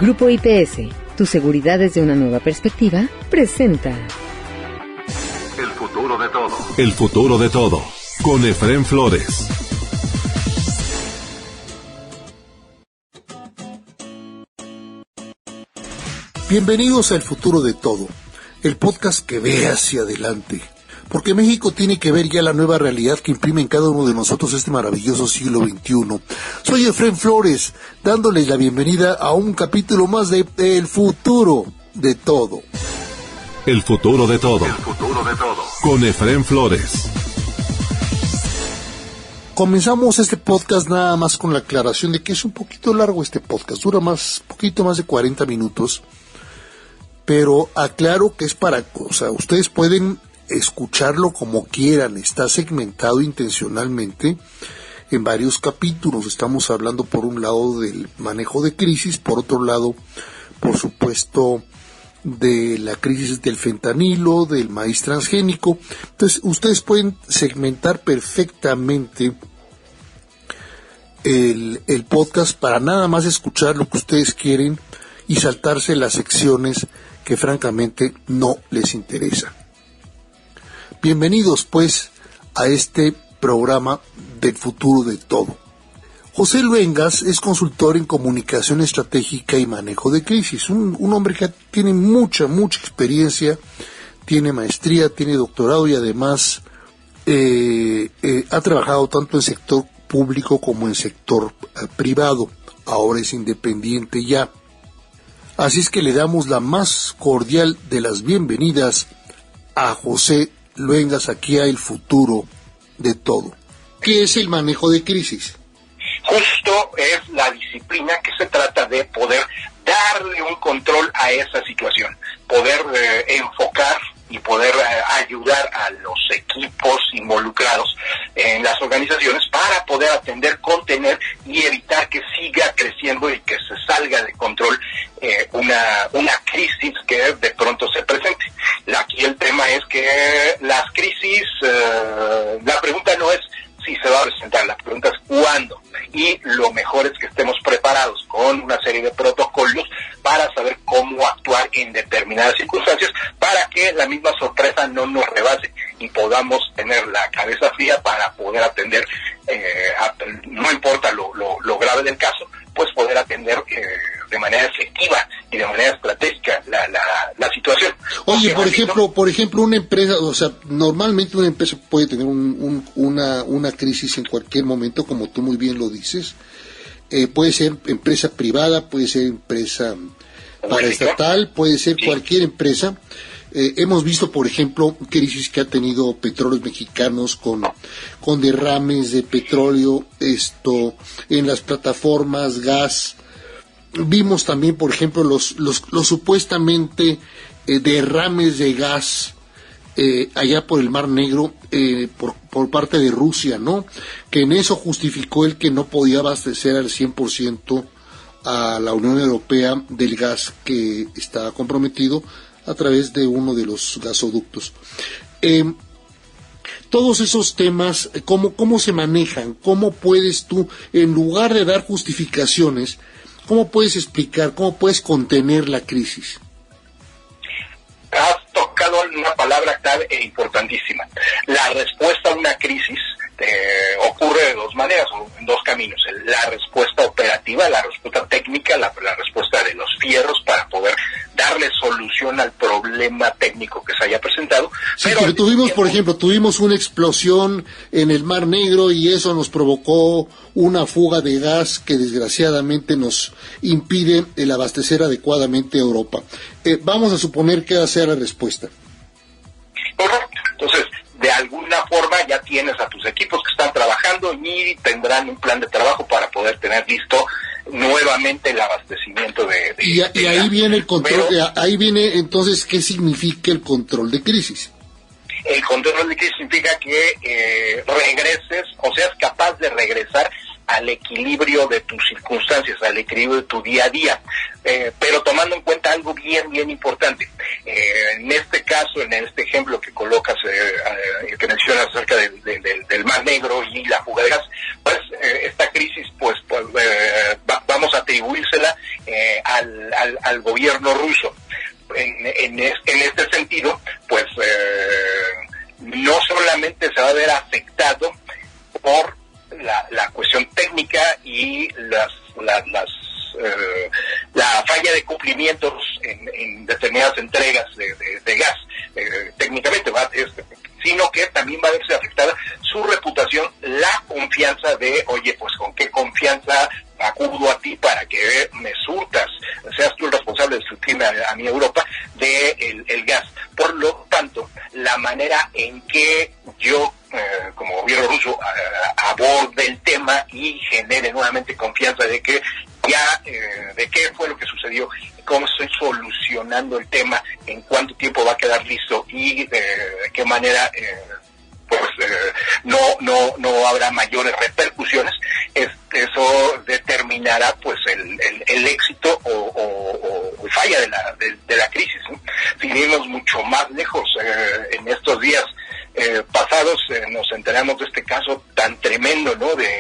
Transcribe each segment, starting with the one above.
Grupo IPS, tu seguridad desde una nueva perspectiva, presenta El futuro de todo. El futuro de todo, con Efraín Flores. Bienvenidos a El futuro de todo, el podcast que ve hacia adelante. Porque México tiene que ver ya la nueva realidad que imprime en cada uno de nosotros este maravilloso siglo XXI. Soy Efraín Flores, dándoles la bienvenida a un capítulo más de El futuro de todo. El futuro de todo. El futuro de todo. Con Efraín Flores. Comenzamos este podcast nada más con la aclaración de que es un poquito largo este podcast, dura poquito más de 40 minutos, pero aclaro que es ustedes pueden escucharlo como quieran, está segmentado intencionalmente en varios capítulos. Estamos hablando por un lado del manejo de crisis, por otro lado, por supuesto, de la crisis del fentanilo, del maíz transgénico. Entonces, ustedes pueden segmentar perfectamente el podcast para nada más escuchar lo que ustedes quieren y saltarse las secciones que francamente no les interesa. Bienvenidos pues a este programa del futuro de todo. José Luengas es consultor en comunicación estratégica y manejo de crisis, un hombre que tiene mucha experiencia, tiene maestría, tiene doctorado y además ha trabajado tanto en sector público como en sector privado, ahora es independiente ya. Así es que le damos la más cordial de las bienvenidas a José Luengas aquí a El futuro de todo. ¿Qué es el manejo de crisis? Justo es la disciplina que se trata de poder darle un control a esa situación, poder enfocar y poder ayudar a los equipos involucrados en las organizaciones para poder atender, contener y evitar que siga creciendo y que se salga de control una crisis que de pronto se presente. Aquí el tema es que las crisis, la pregunta no es si se va a presentar, la pregunta es cuándo. Y lo mejor es que estemos preparados con una serie de protocolos para saber cómo actuar en determinadas circunstancias para que la misma sorpresa no nos rebase y podamos tener la cabeza fría para poder atender, no importa lo grave del caso, pues poder atender de manera efectiva y de manera estratégica la situación. Oye, por ejemplo, una empresa, o sea, normalmente una empresa puede tener una crisis en cualquier momento, como tú muy bien lo dices. Puede ser empresa privada, puede ser empresa paraestatal, puede ser cualquier empresa. Hemos visto, por ejemplo, crisis que ha tenido Petróleos Mexicanos con derrames de petróleo, en las plataformas, gas. Vimos también, por ejemplo, los supuestamente derrames de gas allá por el Mar Negro por parte de Rusia, ¿no? Que en eso justificó el que no podía abastecer al 100% a la Unión Europea del gas que estaba comprometido a través de uno de los gasoductos. Todos esos temas, ¿cómo se manejan? ¿Cómo puedes tú, en lugar de dar justificaciones, cómo puedes explicar, cómo puedes contener la crisis? Has tocado una palabra clave e importantísima. La respuesta a una crisis ocurre de dos maneras, o en dos caminos. La respuesta operativa, la respuesta técnica, la respuesta de los fierros para poder darle solución al problema técnico que se haya presentado. Sí, pero tuvimos, por ejemplo, una explosión en el Mar Negro y eso nos provocó una fuga de gas que desgraciadamente nos impide el abastecer adecuadamente a Europa. Vamos a suponer que esa sea la respuesta. Correcto. Entonces, de alguna forma ya tienes a tus equipos que están trabajando y tendrán un plan de trabajo para poder tener listo nuevamente el abastecimiento de y ahí viene el control. Ahí viene entonces qué significa el control de crisis. El control de crisis significa que regreses, o seas capaz de regresar al equilibrio de tus circunstancias, al equilibrio de tu día a día, pero tomando en cuenta algo bien importante. En este caso, en este ejemplo que colocas, que mencionas acerca del Mar Negro y la fuga de gas, pues esta crisis, vamos a atribuírsela al al gobierno ruso. En este sentido, pues no solamente se va a ver afectado por la cuestión técnica y la falla de cumplimientos en determinadas entregas de gas, técnicamente sino que también va a verse afectada su reputación, la confianza de, oye, pues con qué confianza acudo a ti para que me surtas, seas tú el responsable de surtirme a mi Europa el gas. Por lo tanto, la manera en que yo, como gobierno ruso, aborde el tema y genere nuevamente confianza de que de qué fue lo que sucedió, cómo estoy solucionando el tema, en cuánto tiempo va a quedar listo y de qué manera no habrá mayores repercusiones. Eso determinará pues el éxito o falla de la crisis, ¿no? Si venimos mucho más lejos, en estos días pasados nos enteramos de este caso tan tremendo, ¿no? De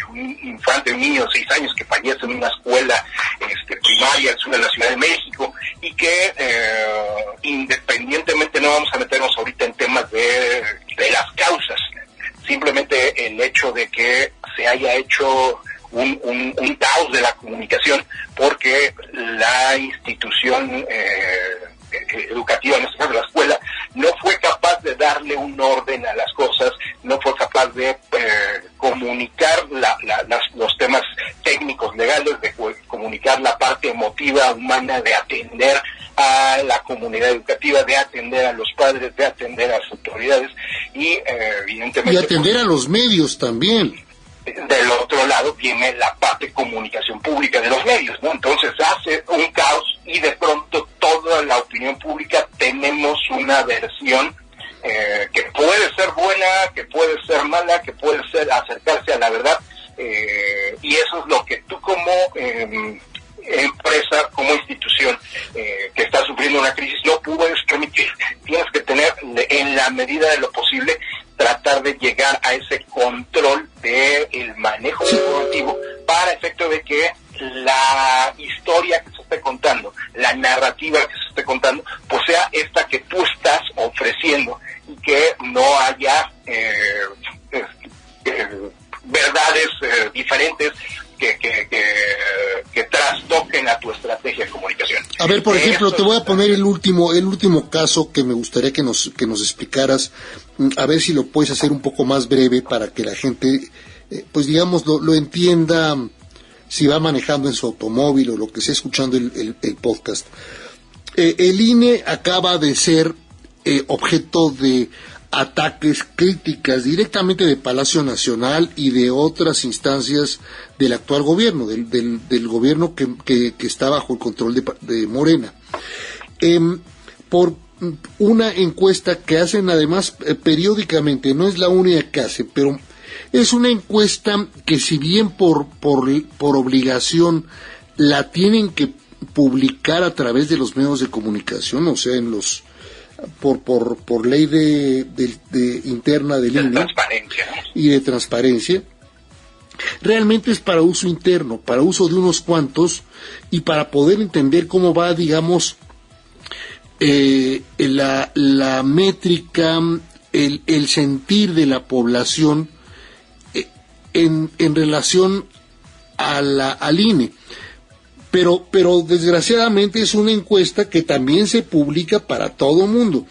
un infante, un niño de 6 años que fallece en una escuela primaria al sur de la Ciudad de México, y que independientemente, no vamos a meternos ahorita en temas de las causas, simplemente el hecho de que se haya hecho un caos de la comunicación, porque la institución educativa, en este caso la escuela, no fue capaz de darle un orden a las cosas, no fue capaz de comunicar los temas técnicos legales, de comunicar la parte emotiva, humana, de atender a la comunidad educativa, de atender a los padres, de atender a las autoridades y evidentemente... Y atender a los medios también. Del otro lado viene la parte de comunicación pública de los medios, ¿no? Entonces hace un caos y de pronto toda la opinión pública tenemos una versión que puede ser buena, que puede ser mala, que puede ser acercarse a la verdad, y eso es lo que tú como empresa, como institución que está sufriendo una crisis, no puedes permitir. Tienes que tener, en la medida de lo posible, tratar de llegar a ese control del manejo informativo para efecto de que la historia que se esté contando, la narrativa que se esté contando, pues sea esta que tú estás ofreciendo, y que no haya verdades diferentes que trastoquen a tu estrategia de comunicación. A ver, por ejemplo, te voy a poner el último caso que me gustaría que nos explicaras, a ver si lo puedes hacer un poco más breve para que la gente, pues digamos, lo entienda, si va manejando en su automóvil o lo que esté escuchando el podcast. El INE acaba de ser objeto de ataques, críticas directamente de Palacio Nacional y de otras instancias del actual gobierno, del gobierno que está bajo el control de Morena, por una encuesta que hacen además periódicamente. No es la única que hace, pero es una encuesta que, si bien por obligación la tienen que publicar a través de los medios de comunicación, o sea, por ley de interna del INE y de transparencia, realmente es para uso interno, para uso de unos cuantos, y para poder entender cómo va, digamos, la métrica, el sentir de la población en relación al INE. Pero desgraciadamente es una encuesta que también se publica para todo el mundo.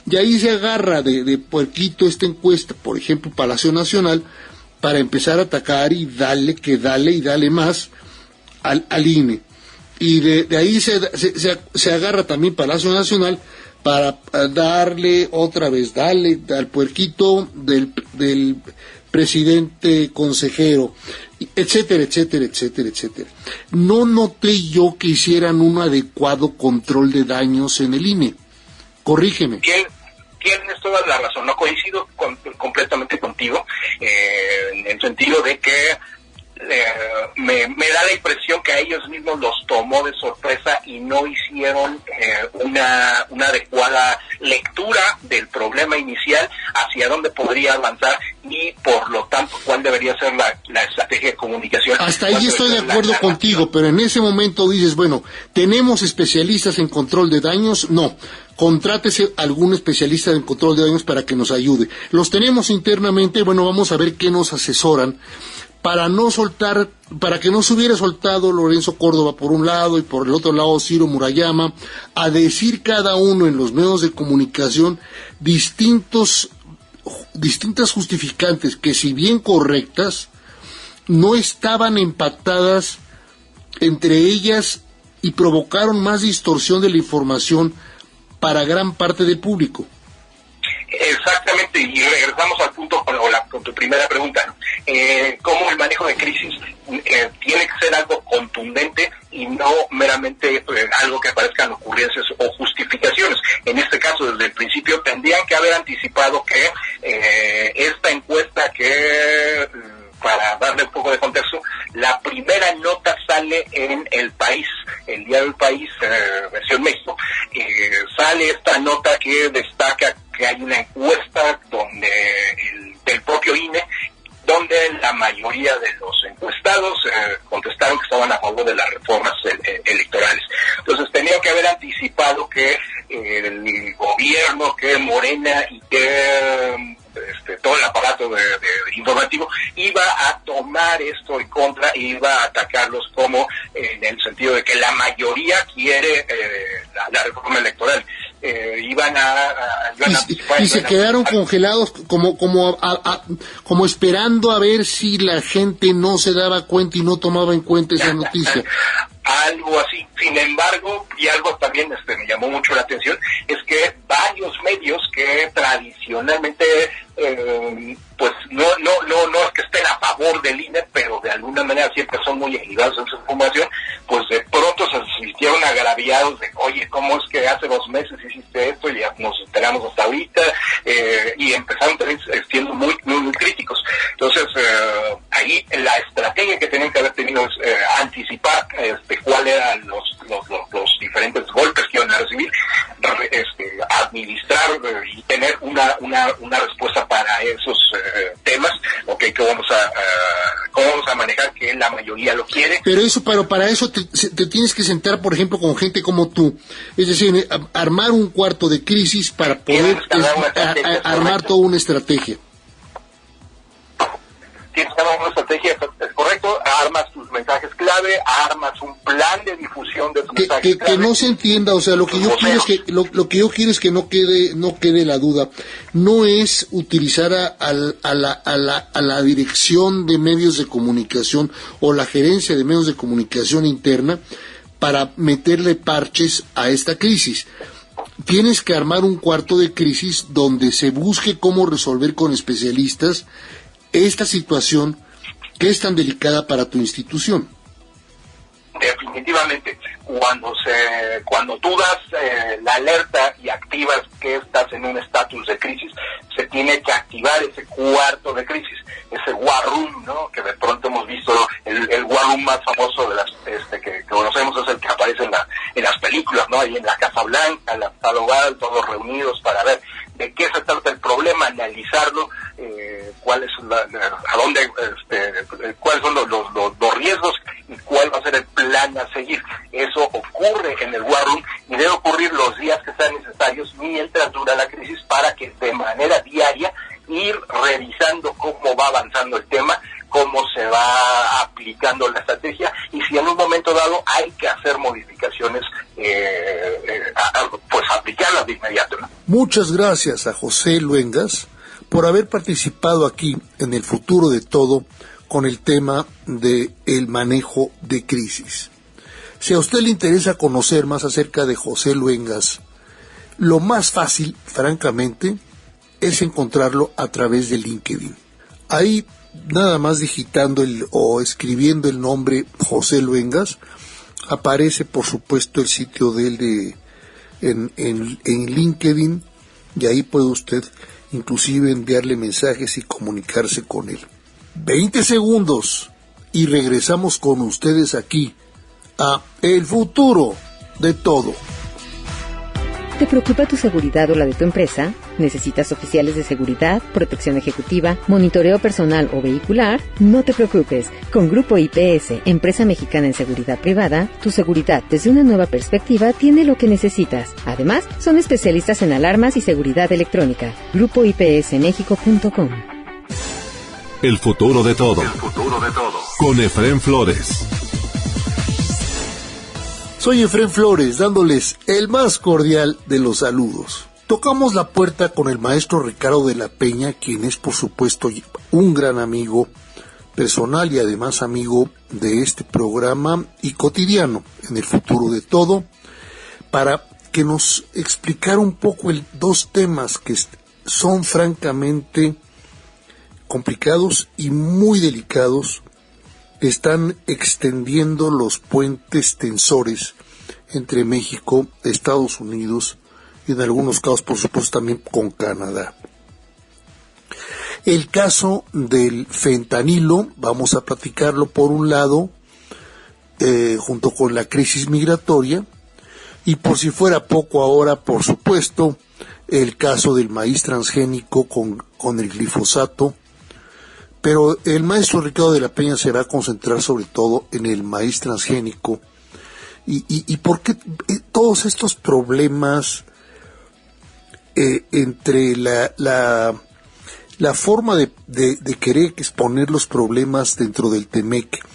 Y ahí se agarra de puerquito esta encuesta, por ejemplo, Palacio Nacional, para empezar a atacar y darle más al INE. Y de ahí se agarra también Palacio Nacional para darle al puerquito del presidente consejero, etcétera, etcétera, etcétera, etcétera. No noté yo que hicieran un adecuado control de daños en el INE. Corrígeme. Tienes toda la razón, no coincido completamente contigo, en el sentido de que me da la impresión que a ellos mismos los tomó de sorpresa y no hicieron una adecuada lectura del problema inicial, hacia dónde podría avanzar y por lo tanto cuál debería ser la estrategia de comunicación. Hasta ahí estoy de acuerdo contigo, pero en ese momento dices, bueno, ¿tenemos especialistas en control de daños? No. Contrátese algún especialista en control de daños para que nos ayude. Los tenemos internamente, bueno, vamos a ver qué nos asesoran para que no se hubiera soltado Lorenzo Córdoba por un lado y por el otro lado Ciro Murayama, a decir cada uno en los medios de comunicación distintas justificantes que, si bien correctas, no estaban empatadas entre ellas y provocaron más distorsión de la información para gran parte del público. Exactamente, y regresamos al punto con tu primera pregunta, ¿no? Cómo el manejo de crisis tiene que ser algo contundente y no meramente algo que parezcan ocurrencias o justificaciones. En este caso, desde el principio, tendrían que haber anticipado que esta encuesta para darle un poco de contexto, la primera nota sale en El País, el diario El País, versión México, sale esta nota que destaca que hay una encuesta del propio INE, donde la mayoría de los encuestados contestaron que estaban a favor de las reformas electorales. Entonces tenían que haber anticipado que el gobierno, que Morena y que todo el aparato de informativo iba a tomar esto en contra, iba a atacarlos como en el sentido de que la mayoría quiere la reforma electoral. Iban a anticipar, y se quedaron congelados como esperando a ver si la gente no se daba cuenta y no tomaba en cuenta esa noticia. Algo así. Sin embargo, y algo también me llamó mucho la atención, es que varios medios que tradicionalmente pues no es que estén a favor del INE, pero de alguna manera siempre son muy equilibrados en su información, pues de pronto se sintieron agraviados de, oye, ¿cómo es que hace 2 meses hiciste esto y ya nos esperamos hasta ahorita? Y empezaron también siendo muy, muy, muy críticos. Entonces, ahí la estrategia que tenían que haber tenido es anticipar cuáles eran los diferentes golpes que iban a recibir, administrar y tener una respuesta para esos temas, okay, cómo vamos a manejar que la mayoría lo quiere. Pero para eso te tienes que sentar, por ejemplo, con gente como tú, es decir, armar un cuarto de crisis para poder armar toda una estrategia. Tienes que armar una estrategia, es correcto, armas tus mensajes clave, armas un plan de difusión de tus mensajes clave. Que no se entienda, o sea, lo que yo quiero es que no quede la duda. No es utilizar a la dirección de medios de comunicación o la gerencia de medios de comunicación interna para meterle parches a esta crisis. Tienes que armar un cuarto de crisis donde se busque cómo resolver con especialistas esta situación que es tan delicada para tu institución. Definitivamente, cuando tú das la alerta y activas que estás en un estatus de crisis, se tiene que activar ese cuarto de crisis, ese war room, ¿no? Que de pronto hemos visto el war room más famoso de las que conocemos, es el que aparece en las películas, ¿no? Ahí en la Casa Blanca, la sala oval, todos reunidos para ver de qué se trata el problema, analizarlo, cuáles son los riesgos y cuál va a ser el plan a seguir. Eso ocurre en el War Room y debe ocurrir los días que sean necesarios mientras dura la crisis, para que de manera diaria ir revisando cómo va avanzando el tema, cómo se va aplicando la estrategia, y si en un momento dado hay que hacer modificaciones, pues aplicarlas de inmediato, ¿no? Muchas gracias a José Luengas por haber participado aquí en El Futuro de Todo con el tema de el manejo de crisis. Si a usted le interesa conocer más acerca de José Luengas, lo más fácil, francamente, es encontrarlo a través de LinkedIn. Ahí, nada más digitando o escribiendo el nombre José Luengas, aparece por supuesto el sitio de él en LinkedIn, y ahí puede usted inclusive enviarle mensajes y comunicarse con él. 20 segundos y regresamos con ustedes aquí a El Futuro de Todo. ¿Te preocupa tu seguridad o la de tu empresa? ¿Necesitas oficiales de seguridad, protección ejecutiva, monitoreo personal o vehicular? No te preocupes. Con Grupo IPS, empresa mexicana en seguridad privada, tu seguridad desde una nueva perspectiva tiene lo que necesitas. Además, son especialistas en alarmas y seguridad electrónica. GrupoIPSMexico.com. El futuro de todo. El futuro de todo. Con Efrén Flores. Soy Efrén Flores, dándoles el más cordial de los saludos. Tocamos la puerta con el maestro Ricardo de la Peña, quien es por supuesto un gran amigo personal y además amigo de este programa y cotidiano en El Futuro de Todo, para que nos explicara un poco dos temas que son francamente complicados y muy delicados. Están extendiendo los puentes tensores entre México, Estados Unidos y en algunos casos, por supuesto, también con Canadá. El caso del fentanilo, vamos a platicarlo por un lado, junto con la crisis migratoria, y por si fuera poco ahora, por supuesto, el caso del maíz transgénico con el glifosato. Pero el maestro Ricardo de la Peña se va a concentrar sobre todo en el maíz transgénico y por qué todos estos problemas entre la forma de querer exponer los problemas dentro del TEMEC,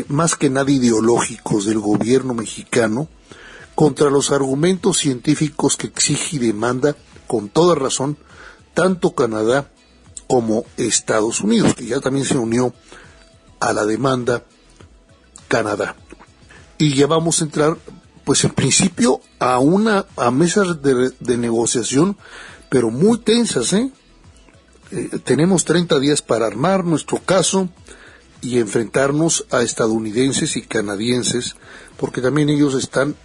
más que nada ideológicos del gobierno mexicano, contra los argumentos científicos que exige y demanda, con toda razón, tanto Canadá como Estados Unidos, que ya también se unió a la demanda Canadá. Y ya vamos a entrar, pues en principio, a mesas de negociación, pero muy tensas, tenemos 30 días para armar nuestro caso y enfrentarnos a estadounidenses y canadienses, porque también ellos están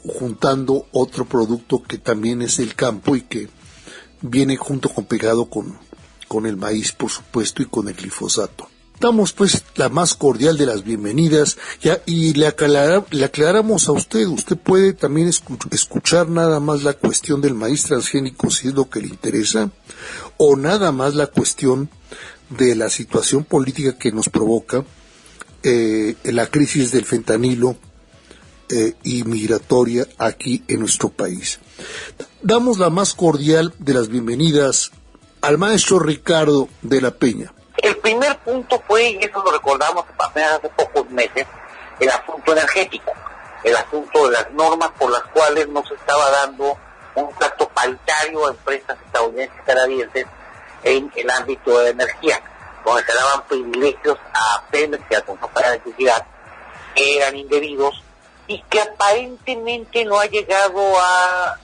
juntando otro producto que también es el campo y que viene junto con pegado con el maíz, por supuesto, y con el glifosato. Damos pues la más cordial de las bienvenidas y le aclaramos a usted puede también escuchar nada más la cuestión del maíz transgénico si es lo que le interesa, o nada más la cuestión de la situación política que nos provoca la crisis del fentanilo y migratoria aquí en nuestro país. Damos la más cordial de las bienvenidas al maestro Ricardo de la Peña. El primer punto fue, y eso lo recordamos apenas hace pocos meses, el asunto energético, el asunto de las normas por las cuales no se estaba dando un trato paritario a empresas estadounidenses y canadienses en el ámbito de energía, donde se daban privilegios a Pemex y a Compañía de Electricidad que eran indebidos y que aparentemente no ha llegado a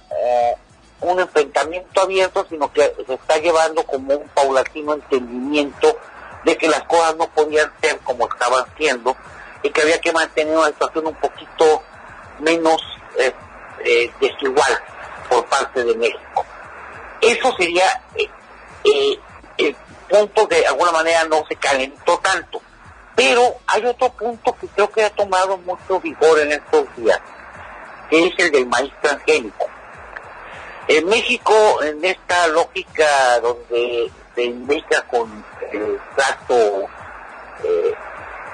un enfrentamiento abierto, sino que se está llevando como un paulatino entendimiento de que las cosas no podían ser como estaban siendo y que había que mantener una situación un poquito menos desigual por parte de México. Eso sería el punto que de alguna manera no se calentó tanto. Pero hay otro punto que creo que ha tomado mucho vigor en estos días, que es el del maíz transgénico. En México, en esta lógica donde se indica con el trato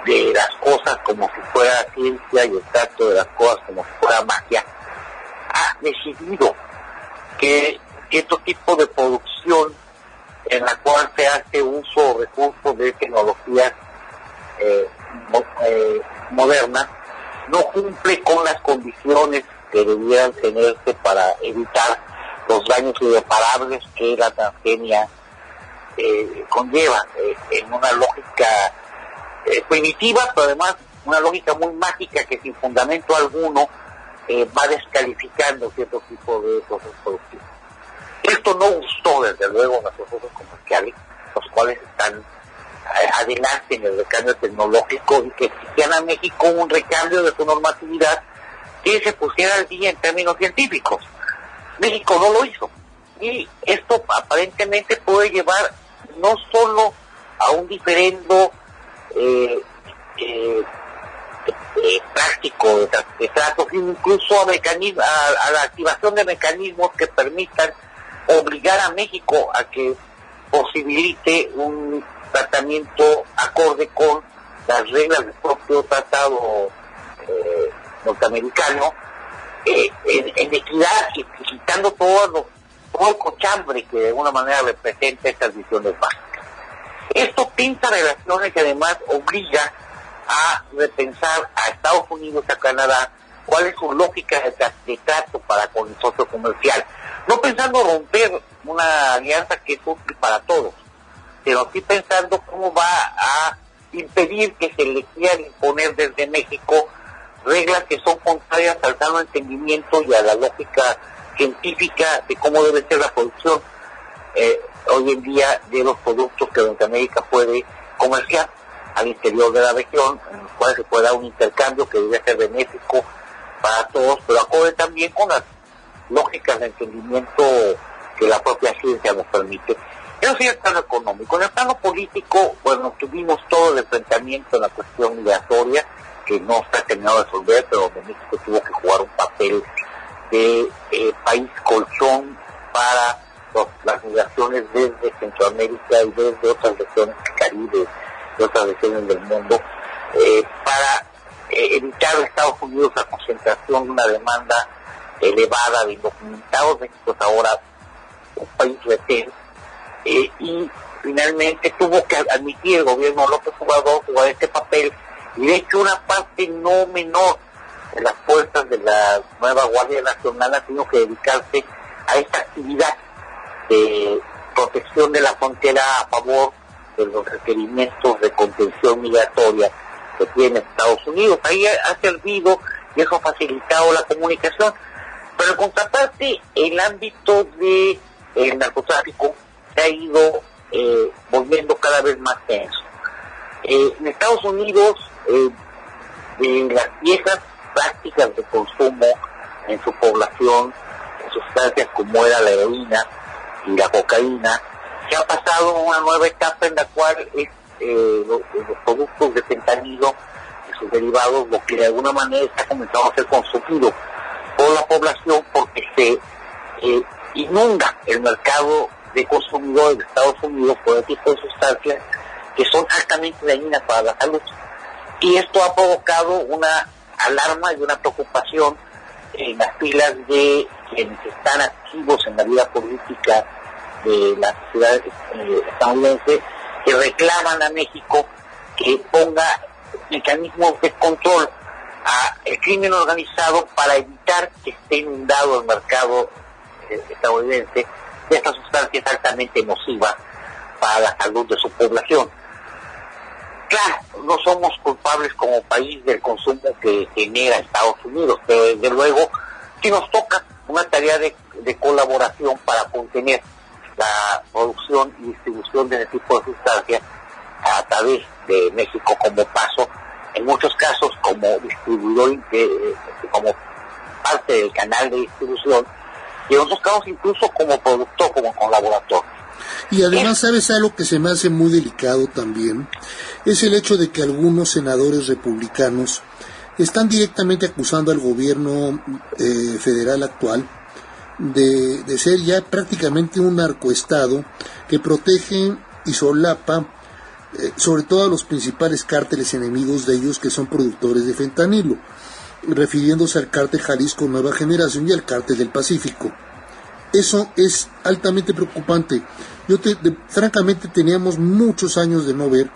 de las cosas como si fuera ciencia y el trato de las cosas como si fuera magia, ha decidido que cierto tipo de producción en la cual se hace uso o recursos de tecnologías modernas no cumple con las condiciones que debieran tenerse para evitar los daños irreparables que la transgenia conlleva, en una lógica primitiva, pero además una lógica muy mágica que sin fundamento alguno va descalificando cierto tipo de procesos productivos. Esto no gustó desde luego a los procesos comerciales, los cuales están adelante en el recambio tecnológico y que exigían a México un recambio de su normatividad que se pusiera al día en términos científicos. México no lo hizo y esto aparentemente puede llevar no solo a un diferendo práctico de tratos, incluso a la activación de mecanismos que permitan obligar a México a que posibilite un tratamiento acorde con las reglas del propio tratado norteamericano, en equidad, y quitando todo el cochambre que de alguna manera representa estas visiones básicas. Esto pinta relaciones que además obliga a repensar a Estados Unidos, a Canadá, cuál es su lógica de trato para con el socio comercial. No pensando romper una alianza que es útil para todos, pero sí pensando cómo va a impedir que se le quieran imponer desde México reglas que son contrarias al sano entendimiento y a la lógica científica de cómo debe ser la producción hoy en día de los productos que Norteamérica puede comerciar al interior de la región, en los cuales se puede dar un intercambio que debe ser benéfico para todos, pero acorde también con las lógicas de entendimiento que la propia ciencia nos permite. Eso sí, el plano económico. En el plano político, bueno, tuvimos todo el enfrentamiento en la cuestión migratoria, que no está terminado de resolver, pero donde México tuvo que jugar un papel de país colchón para las migraciones desde Centroamérica y desde otras regiones del Caribe, de otras regiones del mundo, para evitar a Estados Unidos la concentración de una demanda elevada de indocumentados. México es ahora un país retén, y finalmente tuvo que admitir el gobierno López Obrador jugar este papel, y de hecho una parte no menor de las fuerzas de la nueva Guardia Nacional ha tenido que dedicarse a esta actividad de protección de la frontera a favor de los requerimientos de contención migratoria que tiene Estados Unidos. Ahí ha servido y eso ha facilitado la comunicación, pero en contraparte el ámbito de el narcotráfico se ha ido volviendo cada vez más tenso. En Estados Unidos, de las viejas prácticas de consumo en su población, en sustancias como era la heroína y la cocaína, se ha pasado a una nueva etapa en la cual los productos de fentanilo y sus derivados, lo que de alguna manera está comenzando a ser consumido por la población, porque se inunda el mercado de consumidores de Estados Unidos por este tipo de sustancias que son altamente dañinas para la salud. Y esto ha provocado una alarma y una preocupación en las filas de quienes están activos en la vida política de la sociedad estadounidense, que reclaman a México que ponga mecanismos de control al crimen organizado para evitar que esté inundado el mercado estadounidense de estas sustancias altamente nocivas para la salud de su población. Claro, no somos culpables como país del consumo que genera Estados Unidos, pero desde luego sí nos toca una tarea de colaboración para contener la producción y distribución de ese tipo de sustancias a través de México como paso, en muchos casos como distribuidor, como parte del canal de distribución, y en otros casos incluso como productor, como colaborador. Y además, ¿sabes algo que se me hace muy delicado también? Es el hecho de que algunos senadores republicanos están directamente acusando al gobierno federal actual de ser ya prácticamente un narcoestado que protege y solapa sobre todo a los principales cárteles enemigos de ellos, que son productores de fentanilo, refiriéndose al cártel Jalisco Nueva Generación y al cártel del Pacífico. Eso es altamente preocupante. Francamente teníamos muchos años de no ver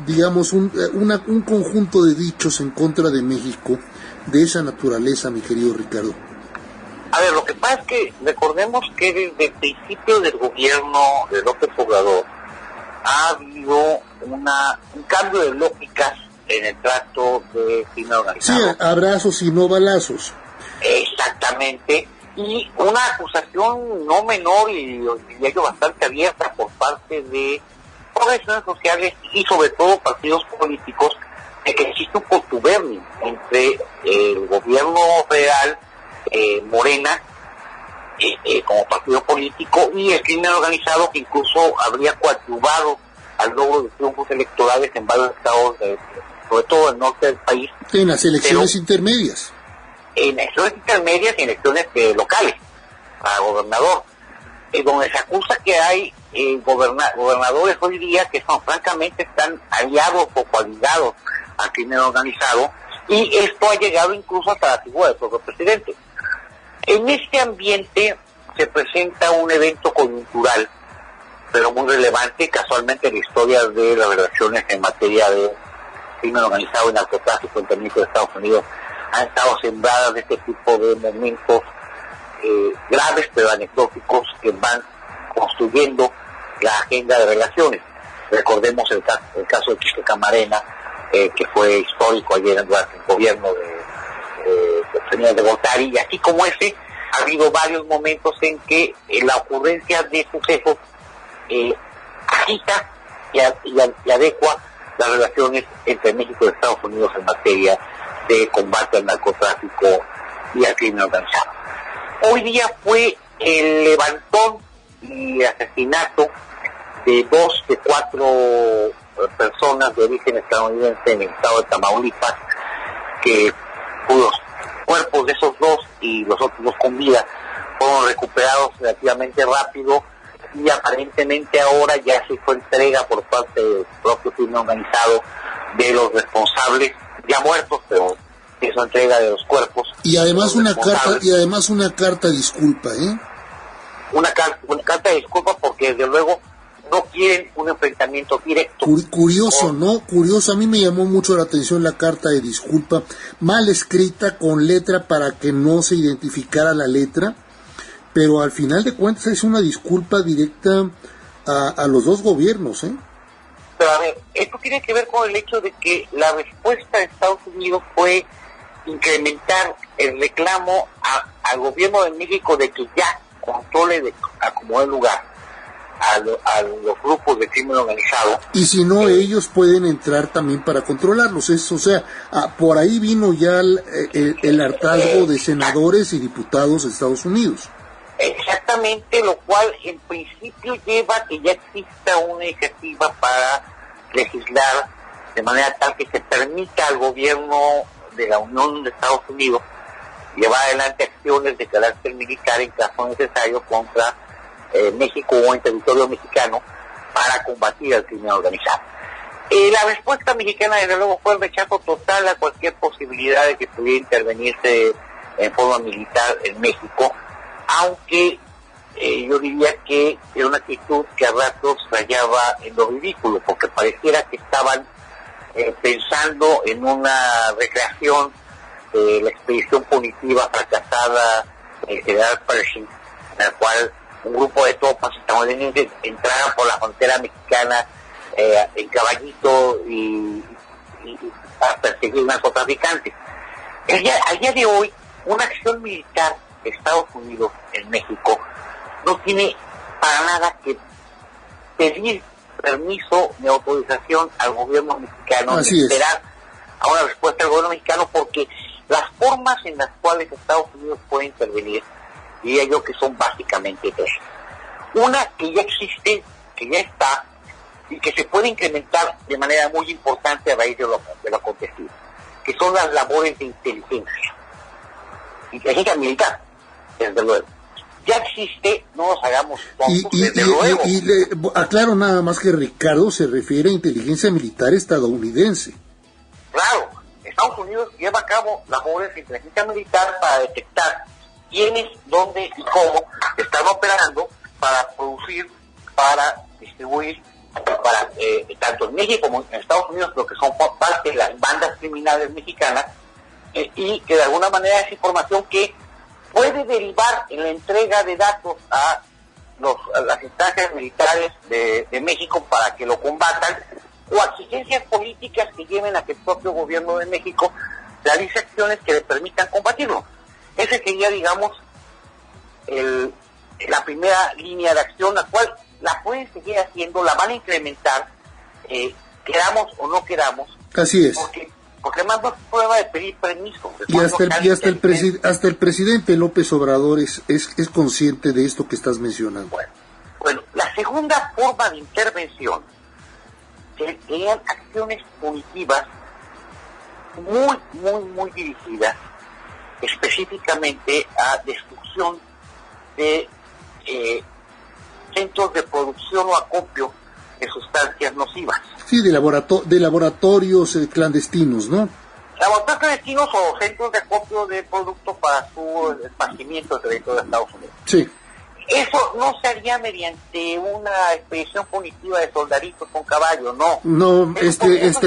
digamos un conjunto de dichos en contra de México de esa naturaleza, mi querido Ricardo. A ver, lo que pasa es que recordemos que desde el principio del gobierno de López Obrador ha habido un cambio de lógicas en el trato de crimen organizado. Sí, abrazos y no balazos. Exactamente. Y una acusación no menor y diría yo bastante abierta por parte de organizaciones sociales y sobre todo partidos políticos, de que existe un contubernio entre el gobierno federal, Morena, como partido político, y el crimen organizado, que incluso habría coadyuvado al logro de triunfos electorales en varios estados, sobre todo el norte del país. En las elecciones intermedias. En elecciones intermedias y en elecciones locales, para gobernador, donde se acusa que hay gobernadores hoy día que francamente están aliados o coaligados al crimen organizado, y esto ha llegado incluso hasta la figura del propio presidente. En este ambiente se presenta un evento coyuntural, pero muy relevante, casualmente en la historia de las relaciones en materia de crimen organizado y narcotráfico entre México y Estados Unidos. Han estado sembradas de este tipo de momentos graves pero anecdóticos que van construyendo la agenda de relaciones. Recordemos el caso de Quique Camarena, que fue histórico ayer durante el gobierno del señor de Gortari, y así como ese, ha habido varios momentos en que la ocurrencia de sucesos agita y adecua las relaciones entre México y Estados Unidos en materia de combate al narcotráfico y al crimen organizado. Hoy día fue el levantón y asesinato de 2 de 4 personas de origen estadounidense en el estado de Tamaulipas, cuyos cuerpos de esos 2 y los otros 2 con vida fueron recuperados relativamente rápido, y aparentemente ahora ya se fue entrega por parte del propio crimen organizado de los responsables, ya muertos, pero hizo entrega de los cuerpos. Y además una carta disculpa, Una carta de disculpa, porque desde luego no quieren un enfrentamiento directo. Curioso, ¿no? Curioso, a mí me llamó mucho la atención la carta de disculpa, mal escrita con letra para que no se identificara la letra, pero al final de cuentas es una disculpa directa a los 2 gobiernos, Pero a ver, esto tiene que ver con el hecho de que la respuesta de Estados Unidos fue incrementar el reclamo al gobierno de México de que ya controle a como el lugar a los grupos de crimen organizado. Y si no, ellos pueden entrar también para controlarlos. Por ahí vino ya el hartazgo de senadores y diputados de Estados Unidos. Exactamente, lo cual en principio lleva a que ya exista una iniciativa para legislar de manera tal que se permita al gobierno de la Unión de Estados Unidos llevar adelante acciones de carácter militar en caso necesario contra México o en territorio mexicano para combatir al crimen organizado. La respuesta mexicana desde luego fue el rechazo total a cualquier posibilidad de que pudiera intervenirse en forma militar en México, aunque yo diría que era una actitud que a ratos rayaba en lo ridículo, porque pareciera que estaban pensando en una recreación de la expedición punitiva fracasada del general Pershing, en la cual un grupo de tropas estadounidenses entraron por la frontera mexicana en caballito y a perseguir narcotraficantes. Al día de hoy, una acción militar de Estados Unidos en México no tiene para nada que pedir permiso ni autorización al gobierno mexicano, ni esperar a una respuesta del gobierno mexicano, porque las formas en las cuales Estados Unidos puede intervenir, diría yo que son básicamente 3. Una que ya existe, que ya está, y que se puede incrementar de manera muy importante a raíz de lo acontecido, que son las labores de inteligencia militar, desde luego. Ya existe, no nos hagamos tontos, desde luego. Aclaro nada más que Ricardo se refiere a inteligencia militar estadounidense. Claro, Estados Unidos lleva a cabo labores de inteligencia militar para detectar quiénes, dónde y cómo están operando para producir, para distribuir, para tanto en México como en Estados Unidos, lo que son parte de las bandas criminales mexicanas, y que de alguna manera es información que puede derivar en la entrega de datos a las instancias militares de México para que lo combatan, o exigencias políticas que lleven a que el propio gobierno de México realice acciones que le permitan combatirlo. Ese sería, digamos, la primera línea de acción, la cual la pueden seguir haciendo, la van a incrementar, queramos o no queramos. Así es. Porque además no es prueba de pedir permiso. Y hasta el presidente López Obrador es consciente de esto que estás mencionando. Bueno, la segunda forma de intervención serían acciones punitivas muy dirigidas específicamente a destrucción de centros de producción o acopio de sustancias nocivas. Sí, de laboratorios clandestinos, ¿no? Laboratorios clandestinos o centros de acopio de productos para su esparcimiento en el territorio de Estados Unidos. Sí. Eso no se haría mediante una expedición punitiva de soldaditos con caballo, no. No,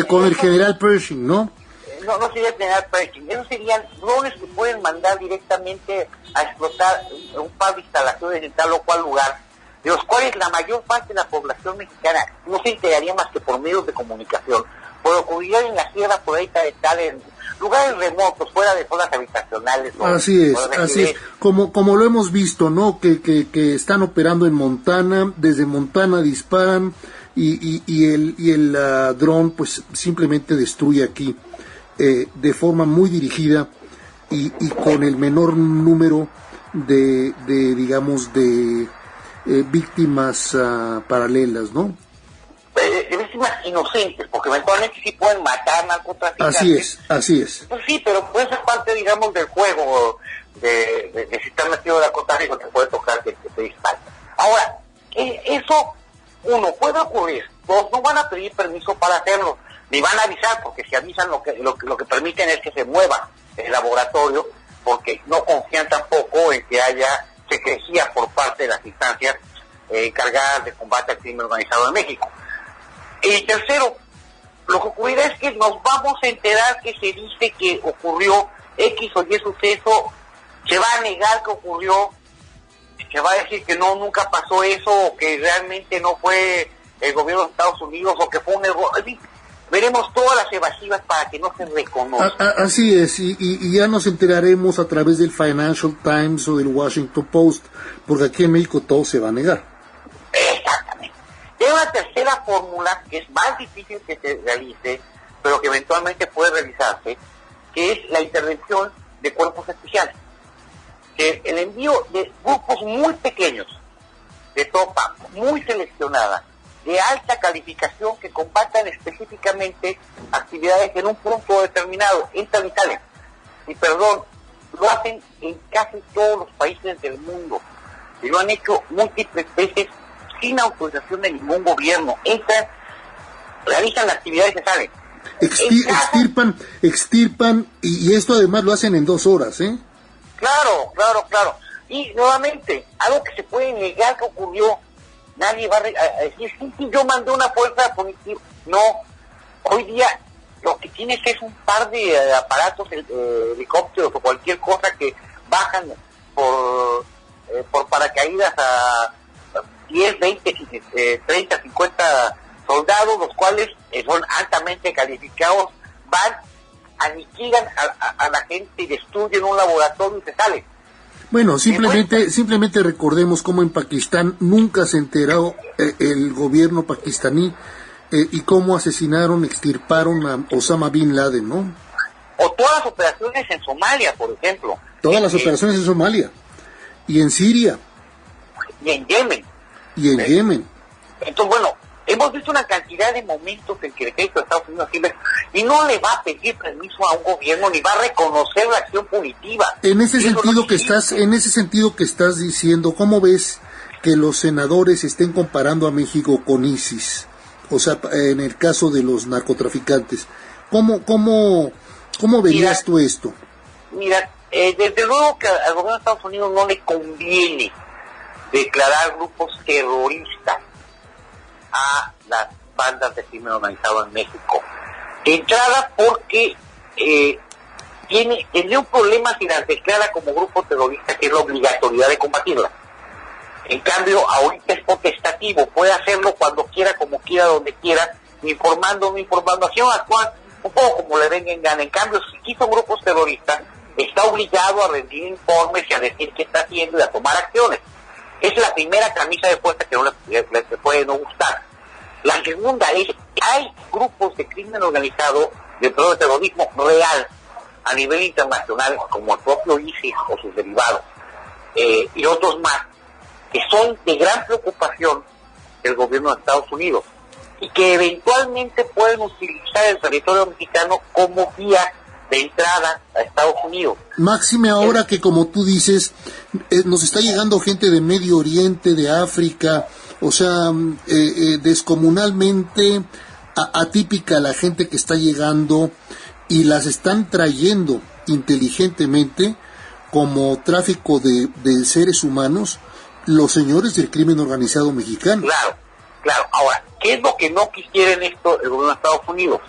con el general Pershing, ¿no? No sería el general Pershing. Esos serían drones que pueden mandar directamente a explotar un par de instalaciones en tal o cual lugar, de los cuales la mayor parte de la población mexicana no se enteraría más que por medios de comunicación. Por ocurrir en la sierra, por ahí tal, en lugares remotos, fuera de zonas habitacionales. Así es. Como lo hemos visto, ¿no? Que están operando en Montana, desde Montana disparan y el dron pues simplemente destruye aquí de forma muy dirigida y con el menor número de víctimas paralelas, ¿no? De víctimas inocentes, porque eventualmente sí pueden matar narcotraficantes. Así es. Pues sí, pero puede ser parte, digamos, del juego de si estás metido en narcotráfico, te puede tocar que te disparen. Ahora, eso, uno, puede ocurrir. Dos, no van a pedir permiso para hacerlo, ni van a avisar, porque si avisan lo que permiten es que se mueva el laboratorio, porque no confían tampoco en que haya secrecía por parte de las instancias encargadas de combate al crimen organizado en México. Y tercero, lo que ocurrirá es que nos vamos a enterar que se dice que ocurrió X o Y suceso, se va a negar que ocurrió, se va a decir que no, nunca pasó eso, o que realmente no fue el gobierno de Estados Unidos, o que fue un error. Veremos todas las evasivas para que no se reconozca. Así es, y ya nos enteraremos a través del Financial Times o del Washington Post, porque aquí en México todo se va a negar. Exactamente. Hay una tercera fórmula que es más difícil que se realice, pero que eventualmente puede realizarse, que es la intervención de cuerpos especiales. Que el envío de grupos muy pequeños, de tropa muy seleccionada, de alta calificación, que combatan específicamente actividades en un punto determinado, entran y salen. Y perdón, lo hacen en casi todos los países del mundo. Y lo han hecho múltiples veces sin autorización de ningún gobierno. Entran, realizan las actividades y se salen. Extirpan, y esto además lo hacen en 2 horas, ¿eh? Claro. Y nuevamente, algo que se puede negar que ocurrió, nadie va a decir, sí, yo mandé una fuerza punitiva. No, hoy día lo que tienes es un par de aparatos, helicópteros o cualquier cosa que bajan por paracaídas a 10, 20, 30, 50 soldados, los cuales son altamente calificados, van, aniquilan a la gente y destruyen un laboratorio y se salen. Bueno, simplemente recordemos cómo en Pakistán nunca se enteró el gobierno pakistaní y cómo asesinaron, extirparon a Osama Bin Laden, ¿no? O todas las operaciones en Somalia, por ejemplo. Todas las operaciones en Somalia. Y en Siria. Y en Yemen. Yemen. Entonces, bueno, hemos visto una cantidad de momentos en que el ejército de Estados Unidos sirve y no le va a pedir permiso a un gobierno ni va a reconocer la acción punitiva. En ese sentido que estás diciendo, ¿cómo ves que los senadores estén comparando a México con ISIS? O sea, en el caso de los narcotraficantes, ¿cómo verías tú esto? Mira, desde luego que al gobierno de Estados Unidos no le conviene declarar grupos terroristas a las bandas de crimen organizado en México. De entrada porque tendría un problema si las declara como grupo terrorista, que es la obligatoriedad de combatirla. En cambio, ahorita es potestativo, puede hacerlo cuando quiera, como quiera, donde quiera, informando, así va a actuar un poco como le venga en gana. En cambio, si son grupos terroristas, está obligado a rendir informes y a decir qué está haciendo y a tomar acciones. Es la primera camisa de fuerza que no le puede no gustar. La segunda es que hay grupos de crimen organizado, de terrorismo real, a nivel internacional, como el propio ISIS o sus derivados, y otros más, que son de gran preocupación del gobierno de Estados Unidos. y que eventualmente pueden utilizar el territorio mexicano como vía de entrada a Estados Unidos. Máxime ahora que, como tú dices, nos está llegando gente de Medio Oriente, de África, o sea, descomunalmente atípica la gente que está llegando, y las están trayendo inteligentemente como tráfico de seres humanos los señores del crimen organizado mexicano. Claro. Ahora, ¿qué es lo que no quisiera en esto el gobierno de Estados Unidos?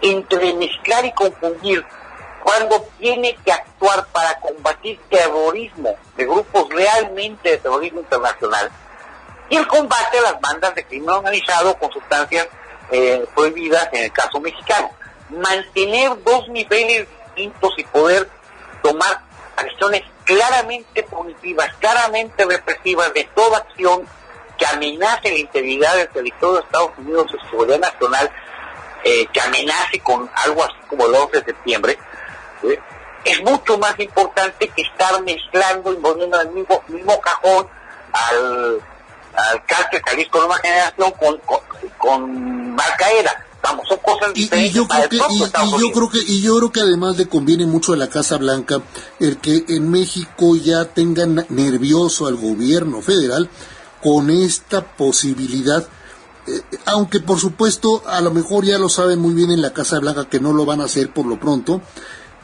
Entremezclar y confundir cuando tiene que actuar para combatir terrorismo de grupos realmente de terrorismo internacional y el combate a las bandas de crimen organizado con sustancias prohibidas en el caso mexicano. Mantener dos niveles distintos y poder tomar acciones claramente punitivas, claramente represivas de toda acción que amenace la integridad del territorio de Estados Unidos y su seguridad nacional, que amenace con algo así como el 11 de septiembre, es mucho más importante que estar mezclando y poniendo en el mismo cajón al cártel Jalisco Nueva Generación con Al-Qaeda. Vamos, son cosas diferentes. Y yo creo que además le conviene mucho a la Casa Blanca el que en México ya tengan nervioso al gobierno federal con esta posibilidad, aunque por supuesto a lo mejor ya lo saben muy bien en la Casa Blanca que no lo van a hacer por lo pronto,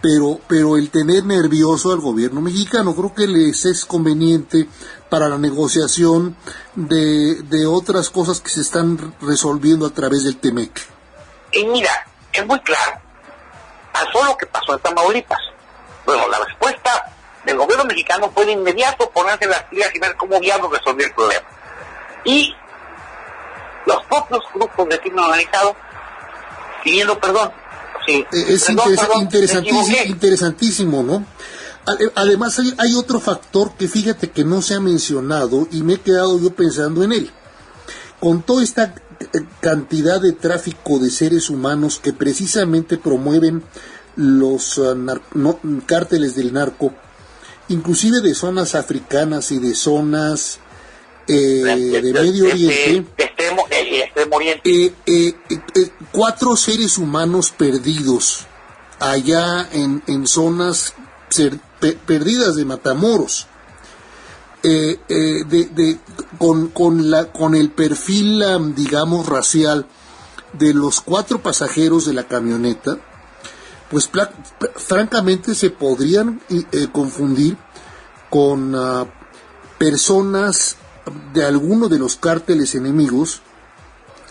pero el tener nervioso al gobierno mexicano creo que les es conveniente para la negociación de otras cosas que se están resolviendo a través del TEMEC. Y mira, es muy claro, pasó lo que pasó en Tamaulipas. Bueno, la respuesta del gobierno mexicano fue de inmediato ponerse las pilas y ver cómo diablos resolver el problema. Y los propios grupos de crimen organizado pidiendo perdón. Sí, es interesantísimo, ¿no? Además hay otro factor que fíjate que no se ha mencionado y me he quedado yo pensando en él. Con toda esta cantidad de tráfico de seres humanos que precisamente promueven los cárteles del narco, inclusive de zonas africanas y de zonas de Medio Oriente, Extremo Oriente. 4 seres humanos perdidos allá en zonas perdidas de Matamoros, con el perfil, digamos, racial de los 4 pasajeros de la camioneta, pues francamente se podrían confundir con personas de alguno de los cárteles enemigos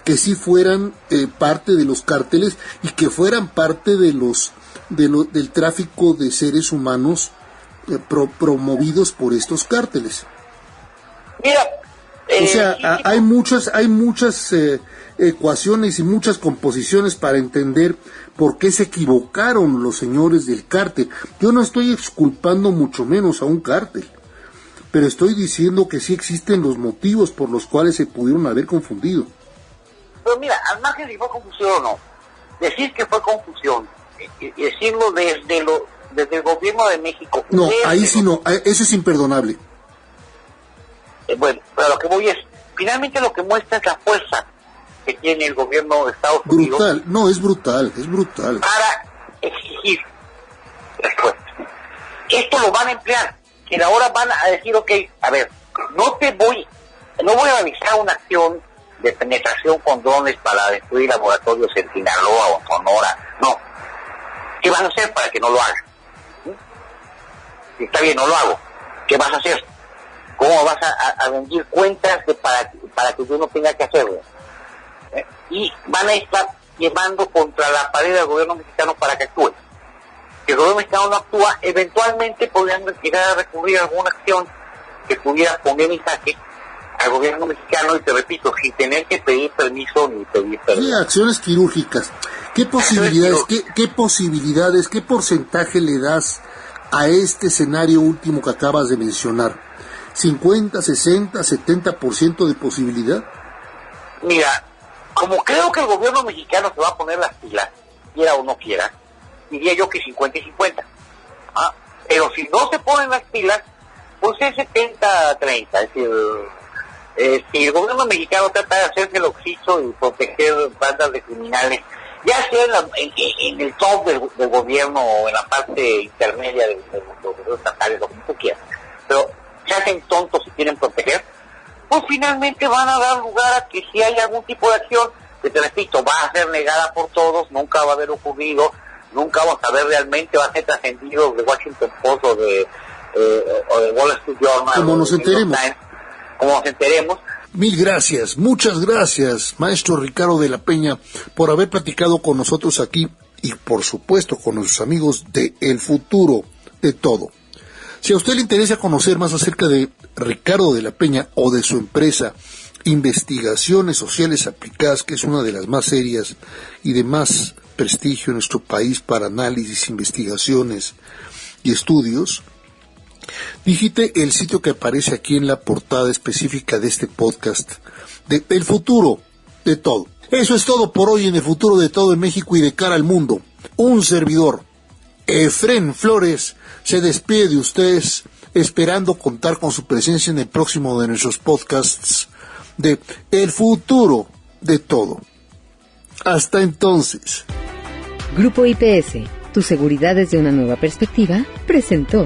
que sí fueran parte de los cárteles y que fueran parte del tráfico de seres humanos promovidos por estos cárteles. Mira, o sea, hay muchas ecuaciones y muchas composiciones para entender por qué se equivocaron los señores del cártel. Yo no estoy exculpando mucho menos a un cártel, pero estoy diciendo que sí existen los motivos por los cuales se pudieron haber confundido. Pero mira, al margen de si fue confusión o no, decir que fue confusión y decirlo desde el gobierno de México. No, ahí sí no, eso es imperdonable. Bueno, pero lo que voy es, finalmente lo que muestra es la fuerza que tiene el gobierno de Estados Unidos. Brutal, no, es brutal. Para exigir respuesta. Esto lo van a emplear, que ahora van a decir, ok, a ver, no voy a realizar una acción de penetración con drones para destruir laboratorios en Sinaloa o en Sonora, no. ¿Qué vas a hacer para que no lo hagas? Si está bien, no lo hago. ¿Qué vas a hacer? ¿Cómo vas a rendir cuentas para que yo no tenga que hacerlo? Y van a estar llevando contra la pared al gobierno mexicano para que actúe. Si el gobierno mexicano no actúa, eventualmente podrían llegar a recurrir a alguna acción que pudiera poner en jaque al gobierno mexicano, y te repito, sin tener que pedir permiso ni pedir perdón. Sí, acciones quirúrgicas. ¿Qué posibilidades, qué porcentaje le das a este escenario último que acabas de mencionar? ¿50, 60, 70% de posibilidad? Mira, como creo que el gobierno mexicano se va a poner las pilas, quiera o no quiera, diría yo que 50 y 50. Pero si no se ponen las pilas, pues es 70-30, es decir, Si el gobierno mexicano trata de hacerse lo que hizo y proteger bandas de criminales, ya sea en el top del gobierno o en la parte intermedia de los gobiernos estatales, lo que tú quieras, pero se hacen tontos si quieren proteger, pues finalmente van a dar lugar a que si hay algún tipo de acción, que te repito, va a ser negada por todos, nunca va a haber ocurrido, nunca vamos a ver realmente, va a ser trascendido de Washington Post o de Wall Street Journal. Como nos enteremos. Como nos enteremos. Mil gracias, muchas gracias, maestro Ricardo de la Peña, por haber platicado con nosotros aquí y por supuesto con nuestros amigos de El Futuro de Todo. Si a usted le interesa conocer más acerca de Ricardo de la Peña o de su empresa Investigaciones Sociales Aplicadas, que es una de las más serias y de más prestigio en nuestro país para análisis, investigaciones y estudios, digite el sitio que aparece aquí en la portada específica de este podcast de El Futuro de Todo. Eso es todo por hoy en El Futuro de Todo en México y de cara al mundo. Un servidor, Efrén Flores, se despide de ustedes esperando contar con su presencia en el próximo de nuestros podcasts de El Futuro de Todo. Hasta entonces. Grupo IPS, tu seguridad desde una nueva perspectiva, presentó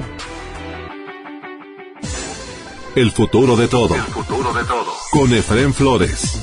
El Futuro de Todo. El Futuro de Todo. Con Efrén Flores.